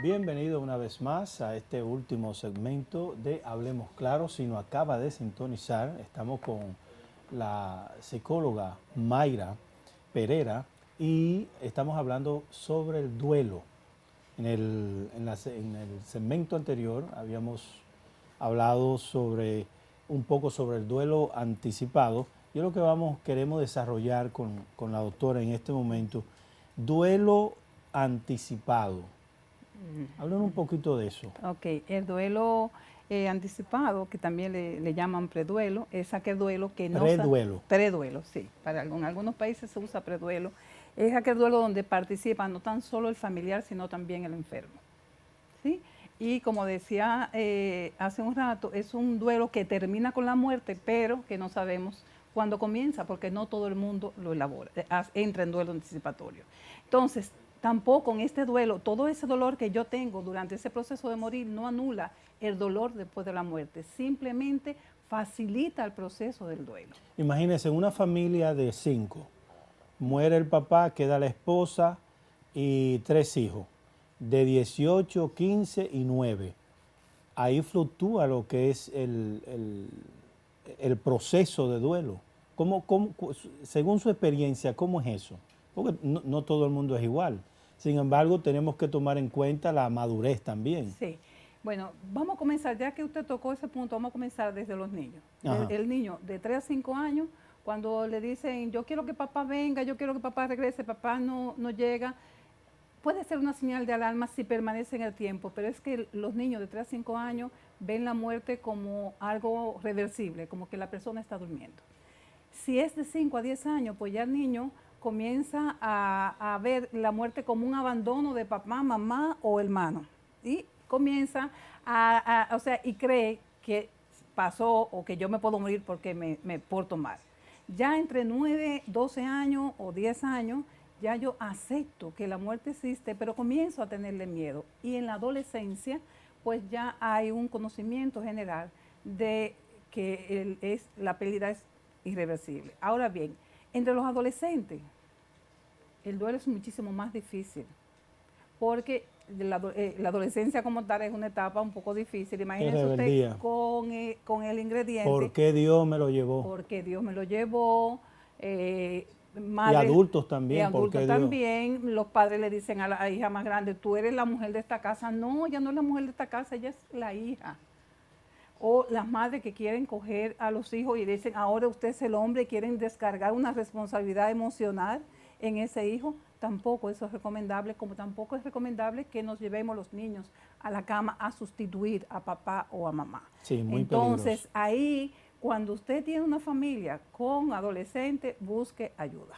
Bienvenido una vez más a este último segmento de Hablemos Claro. Si nos acaba de sintonizar, estamos con la psicóloga Mayra Pereira y estamos hablando sobre el duelo. En el segmento anterior habíamos hablado un poco sobre el duelo anticipado. Y lo que queremos desarrollar con la doctora en este momento, duelo anticipado. Hablen un poquito de eso. Ok, el duelo anticipado, que también le llaman preduelo, es aquel duelo que no... Preduelo. Preduelo, sí. En algunos países se usa preduelo. Es aquel duelo donde participa no tan solo el familiar, sino también el enfermo. ¿Sí? Y como decía hace un rato, es un duelo que termina con la muerte, pero que no sabemos cuándo comienza, porque no todo el mundo lo elabora, entra en duelo anticipatorio. Entonces, tampoco en este duelo, todo ese dolor que yo tengo durante ese proceso de morir no anula el dolor después de la muerte, simplemente facilita el proceso del duelo. Imagínense, una familia de 5, muere el papá, queda la esposa y 3 hijos, de 18, 15 y 9. Ahí fluctúa lo que es el proceso de duelo. Según su experiencia, ¿cómo es eso? Porque no todo el mundo es igual. Sin embargo, tenemos que tomar en cuenta la madurez también. Sí. Bueno, vamos a comenzar, ya que usted tocó ese punto, vamos a comenzar desde los niños. El niño de 3 a 5 años, cuando le dicen, yo quiero que papá venga, yo quiero que papá regrese, papá no llega, puede ser una señal de alarma si permanece en el tiempo, pero es que los niños de 3 a 5 años ven la muerte como algo reversible, como que la persona está durmiendo. Si es de 5 a 10 años, pues ya el niño comienza a ver la muerte como un abandono de papá, mamá o hermano. Y comienza y cree que pasó o que yo me puedo morir porque me porto mal. Ya entre 9, 12 años o 10 años, ya yo acepto que la muerte existe, pero comienzo a tenerle miedo. Y en la adolescencia, pues ya hay un conocimiento general de que la pérdida es irreversible. Ahora bien, entre los adolescentes, el duelo es muchísimo más difícil, porque la adolescencia como tal es una etapa un poco difícil. Imagínese usted con el ingrediente. ¿Por qué Dios me lo llevó? Porque Dios me lo llevó. Madres, y adultos también. Y adultos también. Los padres le dicen a la hija más grande, tú eres la mujer de esta casa. No, ella no es la mujer de esta casa, ella es la hija. O las madres que quieren coger a los hijos y dicen, ahora usted es el hombre y quieren descargar una responsabilidad emocional en ese hijo. Tampoco eso es recomendable, como tampoco es recomendable que nos llevemos los niños a la cama a sustituir a papá o a mamá. Sí, muy Entonces, peligroso. ahí, cuando usted tiene una familia con adolescentes, busque ayuda.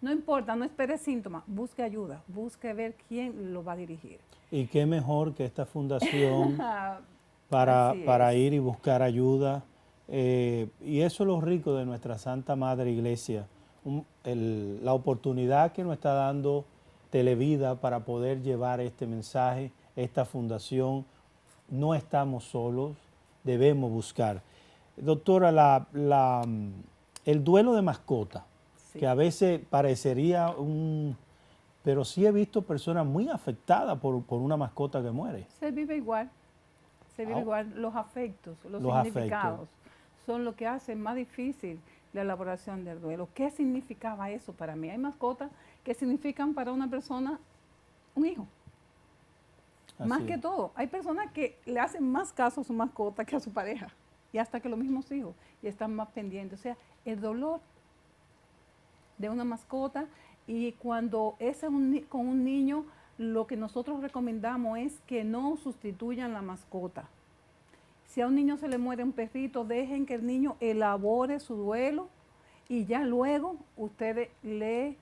No importa, no espere síntomas, busque ayuda, busque ver quién lo va a dirigir. Y qué mejor que esta fundación para ir y buscar ayuda. Y eso es lo rico de nuestra Santa Madre Iglesia, la oportunidad que nos está dando Televida para poder llevar este mensaje, esta fundación. No estamos solos, debemos buscar. Doctora, el duelo de mascota, que a veces parecería pero sí he visto personas muy afectadas por una mascota que muere. Se vive igual. Igual. Los afectos, los significados, son lo que hace más difícil la elaboración del duelo. ¿Qué significaba eso para mí? Hay mascotas que significan para una persona un hijo. Más que todo, hay personas que le hacen más caso a su mascota que a su pareja, y hasta que los mismos hijos, y están más pendientes. O sea, el dolor de una mascota, y cuando es con un niño, lo que nosotros recomendamos es que no sustituyan la mascota. Si a un niño se le muere un perrito, dejen que el niño elabore su duelo y ya luego ustedes le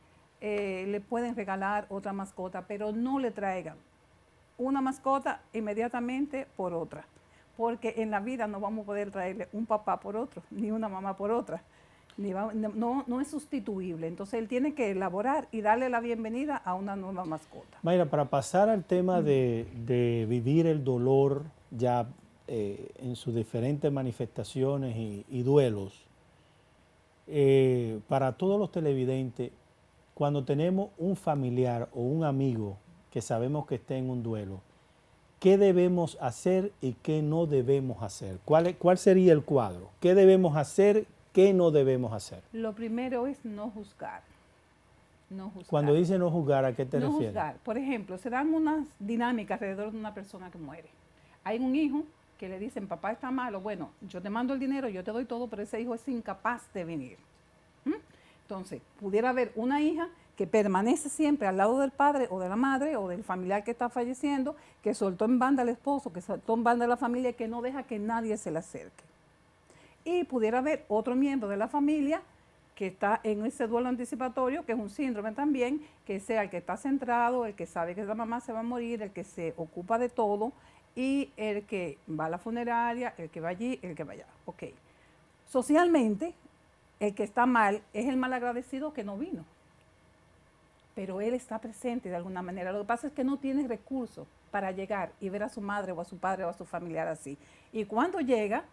pueden regalar otra mascota, pero no le traigan una mascota inmediatamente por otra, porque en la vida no vamos a poder traerle un papá por otro, ni una mamá por otra. No es sustituible, entonces él tiene que elaborar y darle la bienvenida a una nueva mascota. Mayra, para pasar al tema de vivir el dolor ya en sus diferentes manifestaciones y duelos, para todos los televidentes, cuando tenemos un familiar o un amigo que sabemos que está en un duelo, ¿qué debemos hacer y qué no debemos hacer? ¿Cuál sería el cuadro? ¿Qué debemos hacer, qué no debemos hacer? Lo primero es no juzgar. No juzgar. Cuando dice no juzgar, ¿a qué te refieres? No juzgar. Por ejemplo, se dan unas dinámicas alrededor de una persona que muere. Hay un hijo que le dicen, papá está malo, bueno, yo te mando el dinero, yo te doy todo, pero ese hijo es incapaz de venir. Entonces, pudiera haber una hija que permanece siempre al lado del padre o de la madre o del familiar que está falleciendo, que soltó en banda al esposo, que soltó en banda a la familia, que no deja que nadie se le acerque. Y pudiera haber otro miembro de la familia que está en ese duelo anticipatorio, que es un síndrome también, que sea el que está centrado, el que sabe que la mamá se va a morir, el que se ocupa de todo, y el que va a la funeraria, el que va allí, el que va allá. Ok. Socialmente, el que está mal es el malagradecido que no vino. Pero él está presente de alguna manera. Lo que pasa es que no tiene recursos para llegar y ver a su madre o a su padre o a su familiar así. Y cuando llega,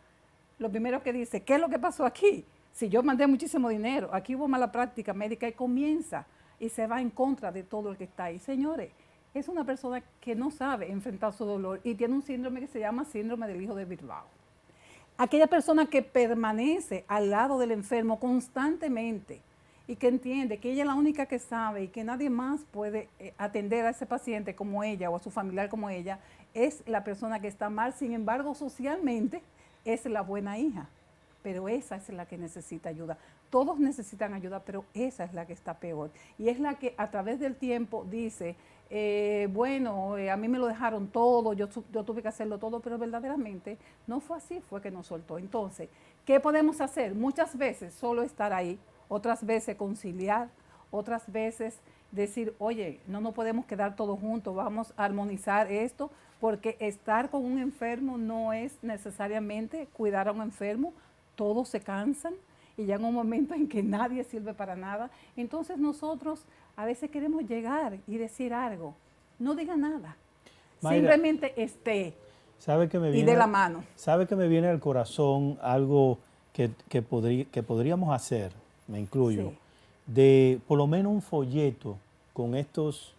lo primero que dice, ¿qué es lo que pasó aquí? Si yo mandé muchísimo dinero, aquí hubo mala práctica médica, y comienza y se va en contra de todo el que está ahí. Señores, es una persona que no sabe enfrentar su dolor y tiene un síndrome que se llama síndrome del hijo de Bilbao. Aquella persona que permanece al lado del enfermo constantemente y que entiende que ella es la única que sabe y que nadie más puede atender a ese paciente como ella o a su familiar como ella, es la persona que está mal. Sin embargo, socialmente es la buena hija, pero esa es la que necesita ayuda. Todos necesitan ayuda, pero esa es la que está peor. Y es la que a través del tiempo dice, a mí me lo dejaron todo, yo tuve que hacerlo todo, pero verdaderamente no fue así, fue que nos soltó. Entonces, ¿qué podemos hacer? Muchas veces solo estar ahí, otras veces conciliar, otras veces decir, oye, no nos podemos quedar todos juntos, vamos a armonizar esto, porque estar con un enfermo no es necesariamente cuidar a un enfermo, todos se cansan y llega un momento en que nadie sirve para nada. Entonces nosotros a veces queremos llegar y decir algo, no diga nada, Mayra, simplemente esté y de la mano. ¿Sabe que me viene al corazón algo que podríamos hacer, me incluyo, sí, de por lo menos un folleto con estos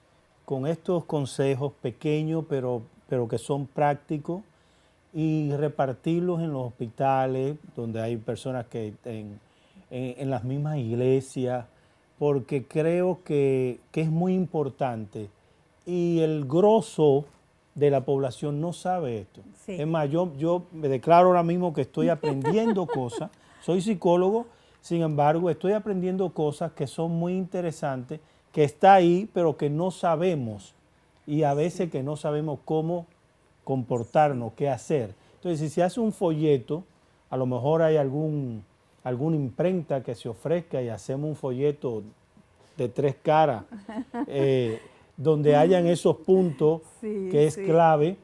consejos pequeños pero que son prácticos y repartirlos en los hospitales donde hay personas que en las mismas iglesias, porque creo que es muy importante y el grosso de la población no sabe esto. Sí. Es más, yo me declaro ahora mismo que estoy aprendiendo cosas, soy psicólogo, sin embargo estoy aprendiendo cosas que son muy interesantes, que está ahí pero que no sabemos y a veces que no sabemos cómo comportarnos, qué hacer. Entonces, si se hace un folleto, a lo mejor hay alguna imprenta que se ofrezca y hacemos un folleto de 3 caras, donde hayan esos puntos que es clave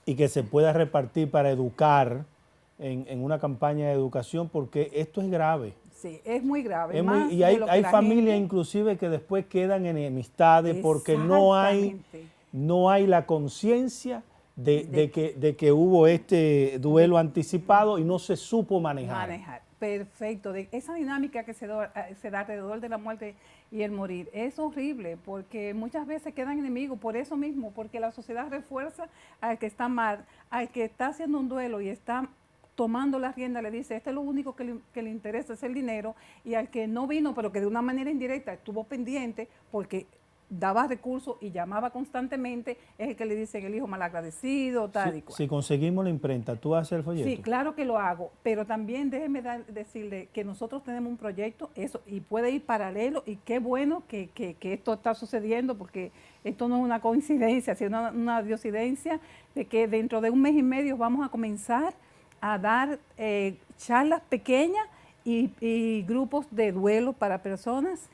y que se pueda repartir para educar en una campaña de educación, porque esto es grave. Sí, es muy grave. Y hay familias inclusive que después quedan en enemistades porque no hay la conciencia de que hubo este duelo anticipado y no se supo manejar. Perfecto. Esa dinámica que se da alrededor de la muerte y el morir es horrible porque muchas veces quedan enemigos por eso mismo, porque la sociedad refuerza al que está mal, al que está haciendo un duelo y está tomando la rienda, le dice, lo único que le interesa es el dinero, y al que no vino, pero que de una manera indirecta estuvo pendiente porque daba recursos y llamaba constantemente, es el que le dicen el hijo malagradecido, tal y cual. Si conseguimos la imprenta, ¿tú haces el folleto? Sí, claro que lo hago, pero también déjeme decirle que nosotros tenemos un proyecto, eso, y puede ir paralelo, y qué bueno que esto está sucediendo, porque esto no es una coincidencia, sino una diosidencia de que dentro de un mes y medio vamos a comenzar a dar charlas pequeñas y grupos de duelo para personas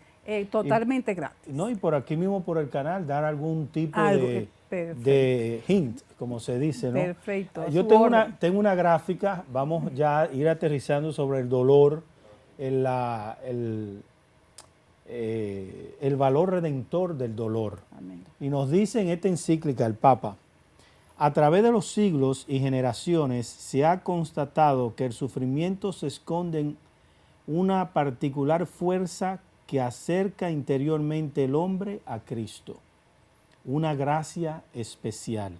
totalmente gratis. No, y por aquí mismo por el canal dar algún tipo de hint, como se dice, ¿no? Perfecto. Yo tengo una gráfica, vamos ya a ir aterrizando sobre el dolor, el valor redentor del dolor. Amén. Y nos dice en esta encíclica el Papa: a través de los siglos y generaciones se ha constatado que el sufrimiento se esconde en una particular fuerza que acerca interiormente el hombre a Cristo. una gracia especial.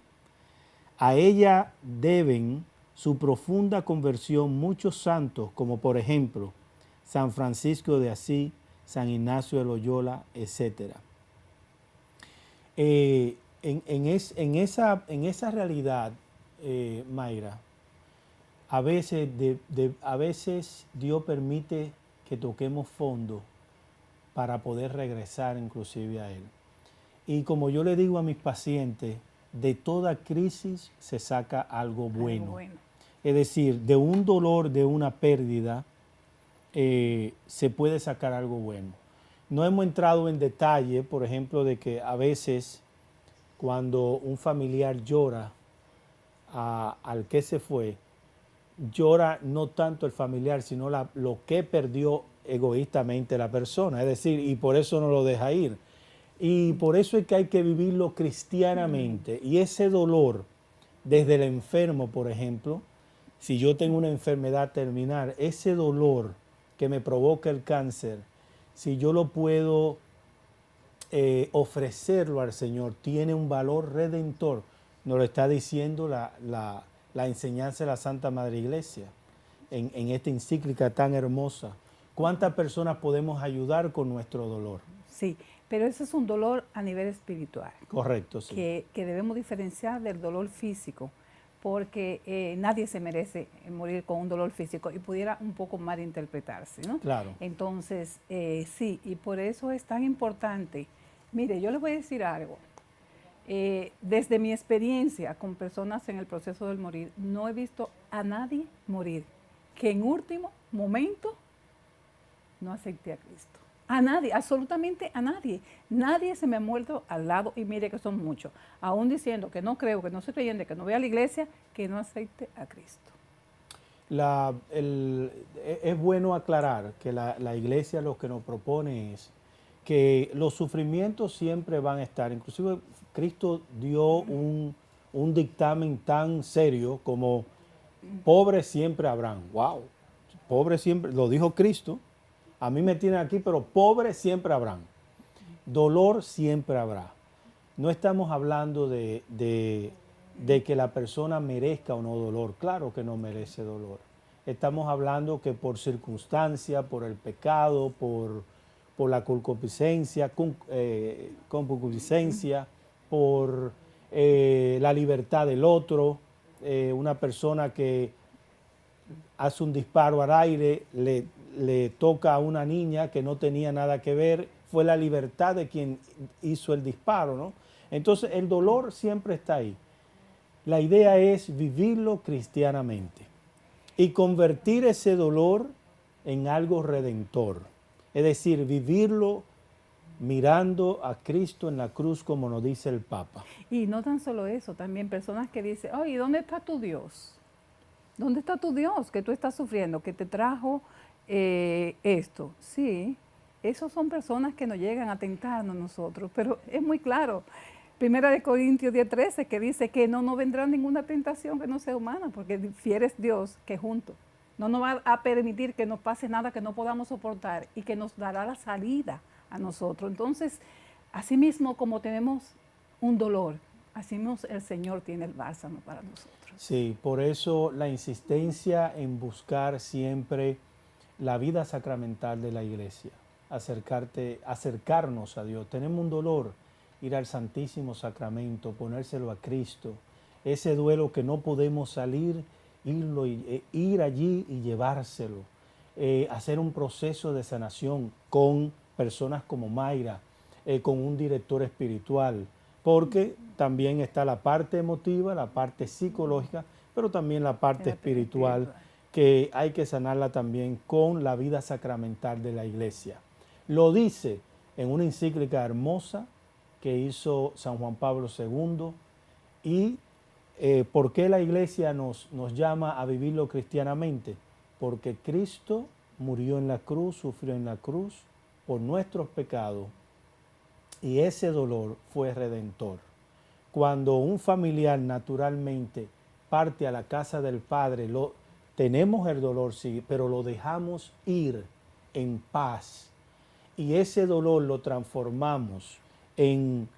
A ella deben su profunda conversión muchos santos, como por ejemplo San Francisco de Asís, San Ignacio de Loyola, etc. En esa realidad, Mayra, a veces Dios permite que toquemos fondo para poder regresar inclusive a Él. Y como yo le digo a mis pacientes, de toda crisis se saca algo bueno. Es decir, de un dolor, de una pérdida, se puede sacar algo bueno. No hemos entrado en detalle, por ejemplo, de que a veces cuando un familiar llora al que se fue, llora no tanto el familiar, sino lo que perdió egoístamente la persona. Es decir, y por eso no lo deja ir. Y por eso es que hay que vivirlo cristianamente. Y ese dolor, desde el enfermo, por ejemplo, si yo tengo una enfermedad terminal, ese dolor que me provoca el cáncer, si yo lo puedo ofrecerlo al Señor, tiene un valor redentor. Nos lo está diciendo la enseñanza de la Santa Madre Iglesia en esta encíclica tan hermosa. ¿Cuántas personas podemos ayudar con nuestro dolor? Sí, pero ese es un dolor a nivel espiritual. Correcto, sí. Que debemos diferenciar del dolor físico, porque nadie se merece morir con un dolor físico y pudiera un poco mal interpretarse, ¿no? Claro. Entonces, sí, y por eso es tan importante. Mire, yo les voy a decir algo. Desde mi experiencia con personas en el proceso del morir, no he visto a nadie morir que en último momento no acepte a Cristo. A nadie, absolutamente a nadie. Nadie se me ha muerto al lado, y mire que son muchos, aún diciendo que no creo, que no soy creyente, que no voy a la iglesia, que no acepte a Cristo. Es bueno aclarar que la iglesia lo que nos propone es que los sufrimientos siempre van a estar. Inclusive Cristo dio un dictamen tan serio como pobres siempre habrán. ¡Wow! Pobres siempre, lo dijo Cristo. A mí me tienen aquí, pero pobres siempre habrán. Dolor siempre habrá. No estamos hablando de que la persona merezca o no dolor. Claro que no merece dolor. Estamos hablando que por circunstancia, por el pecado, por la concupiscencia, por la libertad del otro, una persona que hace un disparo al aire, le toca a una niña que no tenía nada que ver, fue la libertad de quien hizo el disparo, ¿no? Entonces el dolor siempre está ahí. La idea es vivirlo cristianamente y convertir ese dolor en algo redentor. Es decir, vivirlo mirando a Cristo en la cruz, como nos dice el Papa. Y no tan solo eso, también personas que dicen, oye, ¿dónde está tu Dios? ¿Dónde está tu Dios que tú estás sufriendo, que te trajo esto? Sí, esos son personas que nos llegan a tentarnos nosotros, pero es muy claro. Primera de Corintios 10:13, que dice que no nos vendrá ninguna tentación que no sea humana, porque fiel es Dios que junto no nos va a permitir que nos pase nada que no podamos soportar y que nos dará la salida a nosotros. Entonces, así mismo como tenemos un dolor, así mismo el Señor tiene el bálsamo para nosotros. Sí, por eso la insistencia en buscar siempre la vida sacramental de la iglesia, acercarnos a Dios. Tenemos un dolor, ir al Santísimo Sacramento, ponérselo a Cristo. Ese duelo que no podemos salir, ir allí y llevárselo. Hacer un proceso de sanación con personas como Mayra, con un director espiritual, porque también está la parte emotiva, la parte psicológica, pero también la parte espiritual, que hay que sanarla también con la vida sacramental de la iglesia. Lo dice en una encíclica hermosa que hizo San Juan Pablo II. ¿Y por qué la iglesia nos llama a vivirlo cristianamente? Porque Cristo murió en la cruz, sufrió en la cruz por nuestros pecados, y ese dolor fue redentor. Cuando un familiar naturalmente parte a la casa del Padre, tenemos el dolor, sí, pero lo dejamos ir en paz. Y ese dolor lo transformamos en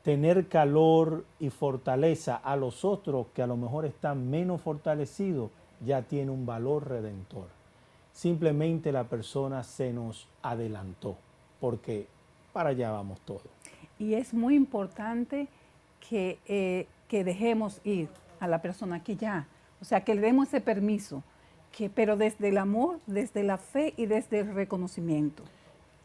tener calor y fortaleza a los otros que a lo mejor están menos fortalecidos, ya tiene un valor redentor. Simplemente la persona se nos adelantó, porque para allá vamos todos. Y es muy importante que dejemos ir a la persona que ya, o sea, que le demos ese permiso, pero desde el amor, desde la fe y desde el reconocimiento.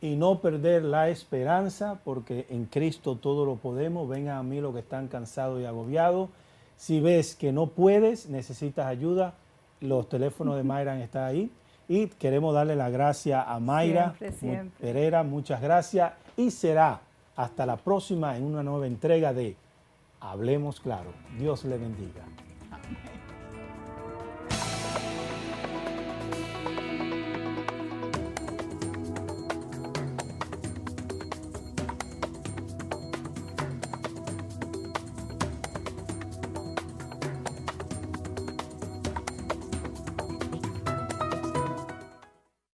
Y no perder la esperanza, porque en Cristo todo lo podemos. Vengan a mí los que están cansados y agobiados. Si ves que no puedes, necesitas ayuda, los teléfonos de Mayra están ahí. Y queremos darle la gracia a Mayra siempre. Pereira, muchas gracias. Y será hasta la próxima en una nueva entrega de Hablemos Claro. Dios le bendiga.